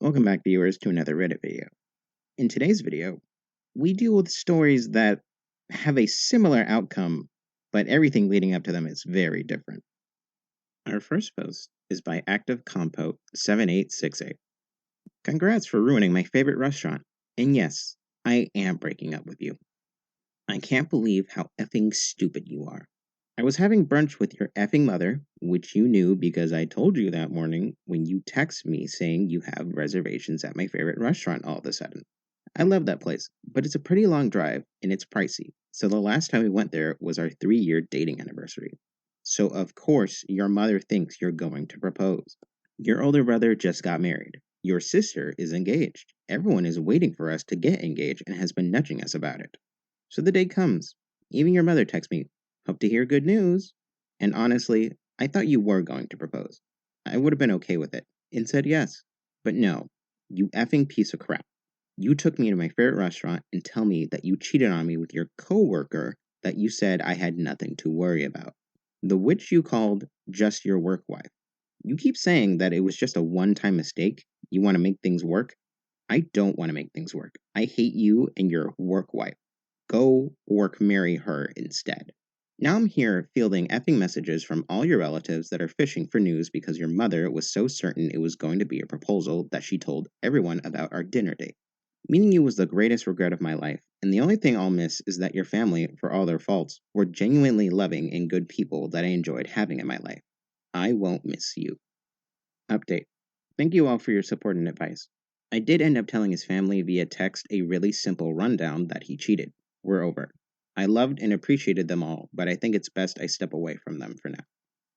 Welcome back, viewers, to another Reddit video. In today's video, we deal with stories that have a similar outcome, but everything leading up to them is very different. Our first post is by ActiveCompo7868. Congrats for ruining my favorite restaurant. And yes, I am breaking up with you. I can't believe how effing stupid you are. I was having brunch with your effing mother, which you knew because I told you that morning when you texted me saying you have reservations at my favorite restaurant all of a sudden. I love that place, but it's a pretty long drive and it's pricey. So the last time we went there was our 3-year dating anniversary. So of course your mother thinks you're going to propose. Your older brother just got married. Your sister is engaged. Everyone is waiting for us to get engaged and has been nudging us about it. So the day comes. Even your mother texts me, "Hope to hear good news." And honestly, I thought you were going to propose. I would have been okay with it and said yes. But no, you effing piece of crap. You took me to my favorite restaurant and tell me that you cheated on me with your coworker that you said I had nothing to worry about. The witch you called just your work wife. You keep saying that it was just a one-time mistake. You want to make things work. I don't want to make things work. I hate you and your work wife. Go marry her instead. Now I'm here fielding effing messages from all your relatives that are fishing for news because your mother was so certain it was going to be a proposal that she told everyone about our dinner date. Meeting you was the greatest regret of my life, and the only thing I'll miss is that your family, for all their faults, were genuinely loving and good people that I enjoyed having in my life. I won't miss you. Update. Thank you all for your support and advice. I did end up telling his family via text a really simple rundown that he cheated. We're over. I loved and appreciated them all, but I think it's best I step away from them for now.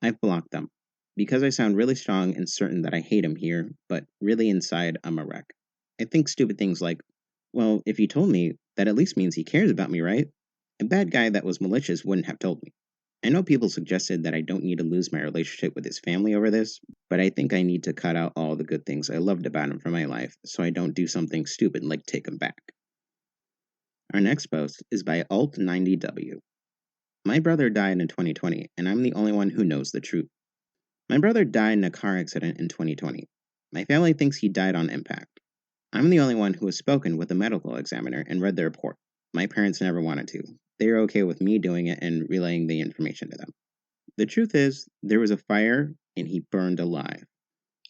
I've blocked them. Because I sound really strong and certain that I hate him here, but really inside I'm a wreck. I think stupid things like, well, if he told me, that at least means he cares about me, right? A bad guy that was malicious wouldn't have told me. I know people suggested that I don't need to lose my relationship with his family over this, but I think I need to cut out all the good things I loved about him from my life so I don't do something stupid like take him back. Our next post is by Alt90W. My brother died in 2020, and I'm the only one who knows the truth. My brother died in a car accident in 2020. My family thinks he died on impact. I'm the only one who has spoken with a medical examiner and read the report. My parents never wanted to. They are okay with me doing it and relaying the information to them. The truth is, there was a fire and he burned alive.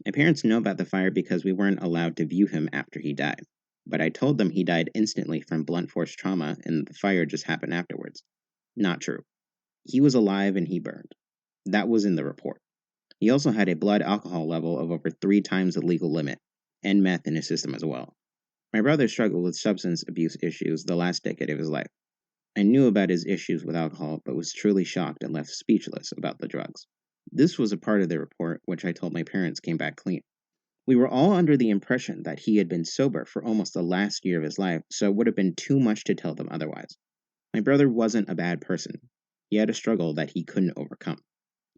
My parents know about the fire because we weren't allowed to view him after he died. But I told them he died instantly from blunt force trauma and the fire just happened afterwards. Not true. He was alive and he burned. That was in the report. He also had a blood alcohol level of over 3 times the legal limit, and meth in his system as well. My brother struggled with substance abuse issues the last decade of his life. I knew about his issues with alcohol, but was truly shocked and left speechless about the drugs. This was a part of the report which I told my parents came back clean. We were all under the impression that he had been sober for almost the last year of his life, so it would have been too much to tell them otherwise. My brother wasn't a bad person. He had a struggle that he couldn't overcome.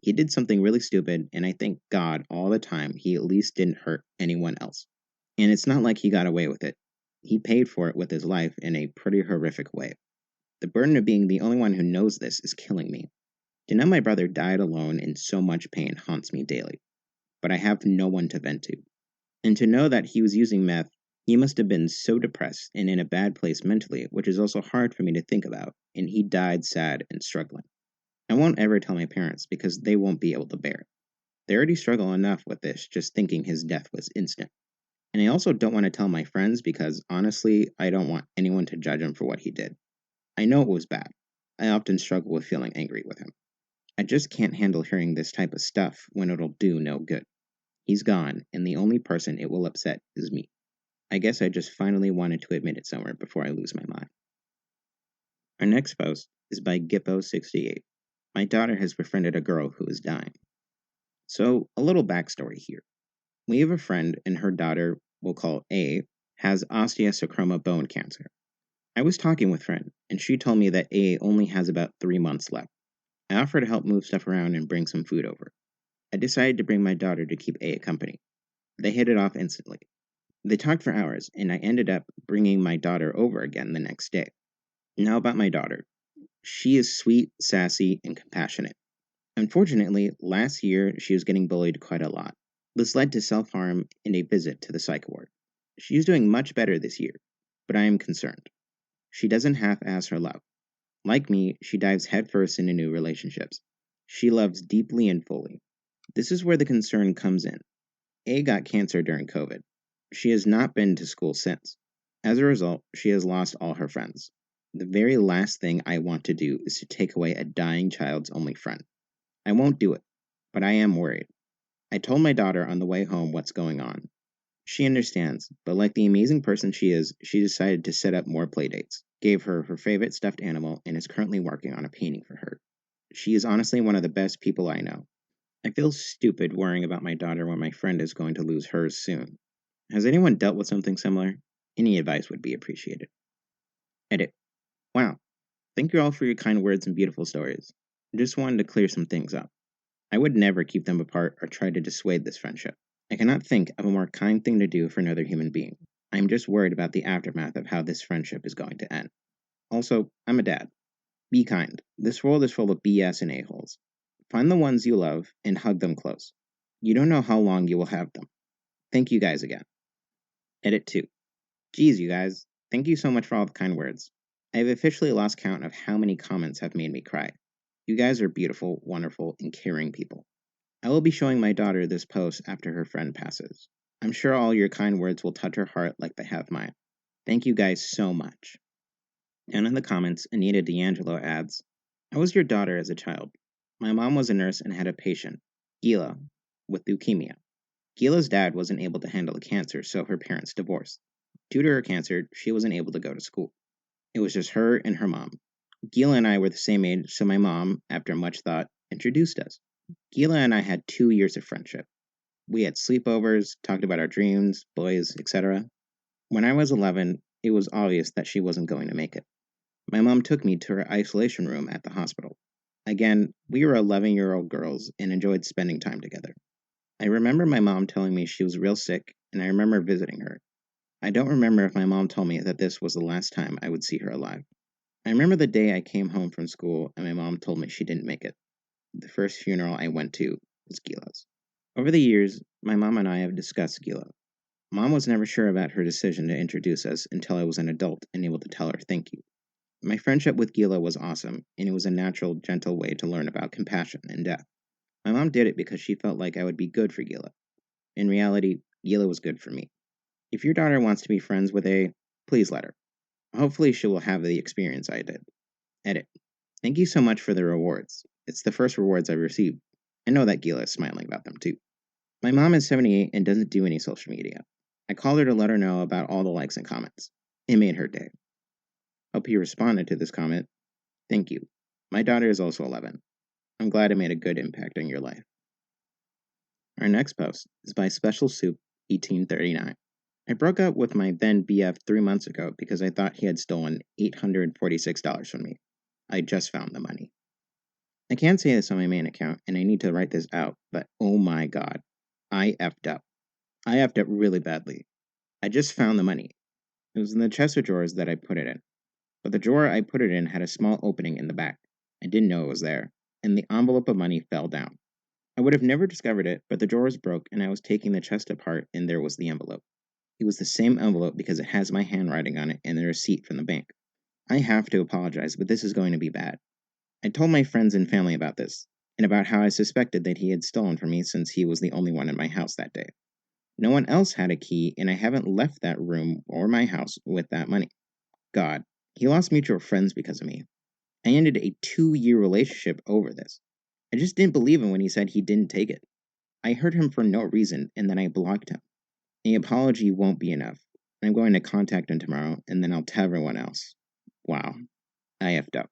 He did something really stupid, and I thank God all the time he at least didn't hurt anyone else. And it's not like he got away with it. He paid for it with his life in a pretty horrific way. The burden of being the only one who knows this is killing me. To know my brother died alone in so much pain haunts me daily. But I have no one to vent to. And to know that he was using meth, he must have been so depressed and in a bad place mentally, which is also hard for me to think about, and he died sad and struggling. I won't ever tell my parents because they won't be able to bear it. They already struggle enough with this just thinking his death was instant. And I also don't want to tell my friends because honestly, I don't want anyone to judge him for what he did. I know it was bad. I often struggle with feeling angry with him. I just can't handle hearing this type of stuff when it'll do no good. He's gone, and the only person it will upset is me. I guess I just finally wanted to admit it somewhere before I lose my mind. Our next post is by Gippo68. My daughter has befriended a girl who is dying. So, a little backstory here. We have a friend, and her daughter, we'll call A, has osteosarcoma bone cancer. I was talking with friend, and she told me that A only has about 3 months left. I offered to help move stuff around and bring some food over. I decided to bring my daughter to keep A company. They hit it off instantly. They talked for hours, and I ended up bringing my daughter over again the next day. Now about my daughter. She is sweet, sassy, and compassionate. Unfortunately, last year she was getting bullied quite a lot. This led to self-harm and a visit to the psych ward. She is doing much better this year, but I am concerned. She doesn't half-ass her love. Like me, she dives headfirst into new relationships. She loves deeply and fully. This is where the concern comes in. A got cancer during COVID. She has not been to school since. As a result, she has lost all her friends. The very last thing I want to do is to take away a dying child's only friend. I won't do it, but I am worried. I told my daughter on the way home what's going on. She understands, but like the amazing person she is, she decided to set up more playdates, gave her her favorite stuffed animal, and is currently working on a painting for her. She is honestly one of the best people I know. I feel stupid worrying about my daughter when my friend is going to lose hers soon. Has anyone dealt with something similar? Any advice would be appreciated. Edit. Wow. Thank you all for your kind words and beautiful stories. I just wanted to clear some things up. I would never keep them apart or try to dissuade this friendship. I cannot think of a more kind thing to do for another human being. I am just worried about the aftermath of how this friendship is going to end. Also, I'm a dad. Be kind. This world is full of BS and a-holes. Find the ones you love and hug them close. You don't know how long you will have them. Thank you guys again. Edit 2. Geez, you guys. Thank you so much for all the kind words. I have officially lost count of how many comments have made me cry. You guys are beautiful, wonderful, and caring people. I will be showing my daughter this post after her friend passes. I'm sure all your kind words will touch her heart like they have mine. Thank you guys so much. Down in the comments, Anita D'Angelo adds, I was your daughter as a child. My mom was a nurse and had a patient, Gila, with leukemia. Gila's dad wasn't able to handle the cancer, so her parents divorced. Due to her cancer, she wasn't able to go to school. It was just her and her mom. Gila and I were the same age, so my mom, after much thought, introduced us. Gila and I had 2 years of friendship. We had sleepovers, talked about our dreams, boys, etc. When I was 11, it was obvious that she wasn't going to make it. My mom took me to her isolation room at the hospital. Again, we were 11-year-old girls and enjoyed spending time together. I remember my mom telling me she was real sick, and I remember visiting her. I don't remember if my mom told me that this was the last time I would see her alive. I remember the day I came home from school and my mom told me she didn't make it. The first funeral I went to was Gila's. Over the years, my mom and I have discussed Gila. Mom was never sure about her decision to introduce us until I was an adult and able to tell her thank you. My friendship with Gila was awesome, and it was a natural, gentle way to learn about compassion and death. My mom did it because she felt like I would be good for Gila. In reality, Gila was good for me. If your daughter wants to be friends with A, please let her. Hopefully she will have the experience I did. Edit. Thank you so much for the rewards. It's the first rewards I've received. I know that Gila is smiling about them too. My mom is 78 and doesn't do any social media. I called her to let her know about all the likes and comments. It made her day. Hope you responded to this comment. Thank you. My daughter is also 11. I'm glad it made a good impact on your life. Our next post is by Special Soup 1839. I broke up with my then BF 3 months ago because I thought he had stolen $846 from me. I just found the money. I can't say this on my main account, and I need to write this out, but oh my god, I effed up. I effed up really badly. I just found the money. It was in the chest of drawers that I put it in. But the drawer I put it in had a small opening in the back. I didn't know it was there, and the envelope of money fell down. I would have never discovered it, but the drawers broke, and I was taking the chest apart, and there was the envelope. It was the same envelope because it has my handwriting on it and the receipt from the bank. I have to apologize, but this is going to be bad. I told my friends and family about this, and about how I suspected that he had stolen from me since he was the only one in my house that day. No one else had a key, and I haven't left that room or my house with that money. God, he lost mutual friends because of me. I ended a 2-year relationship over this. I just didn't believe him when he said he didn't take it. I hurt him for no reason, and then I blocked him. The apology won't be enough. I'm going to contact him tomorrow, and then I'll tell everyone else. Wow, I effed up.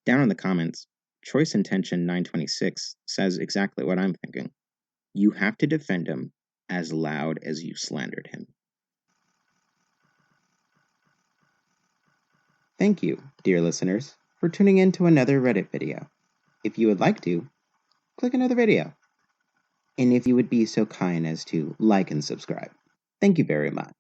Down in the comments, Choice Intention 926 says exactly what I'm thinking. You have to defend him as loud as you slandered him. Thank you, dear listeners, for tuning in to another Reddit video. If you would like to, click another video. And if you would be so kind as to like and subscribe. Thank you very much.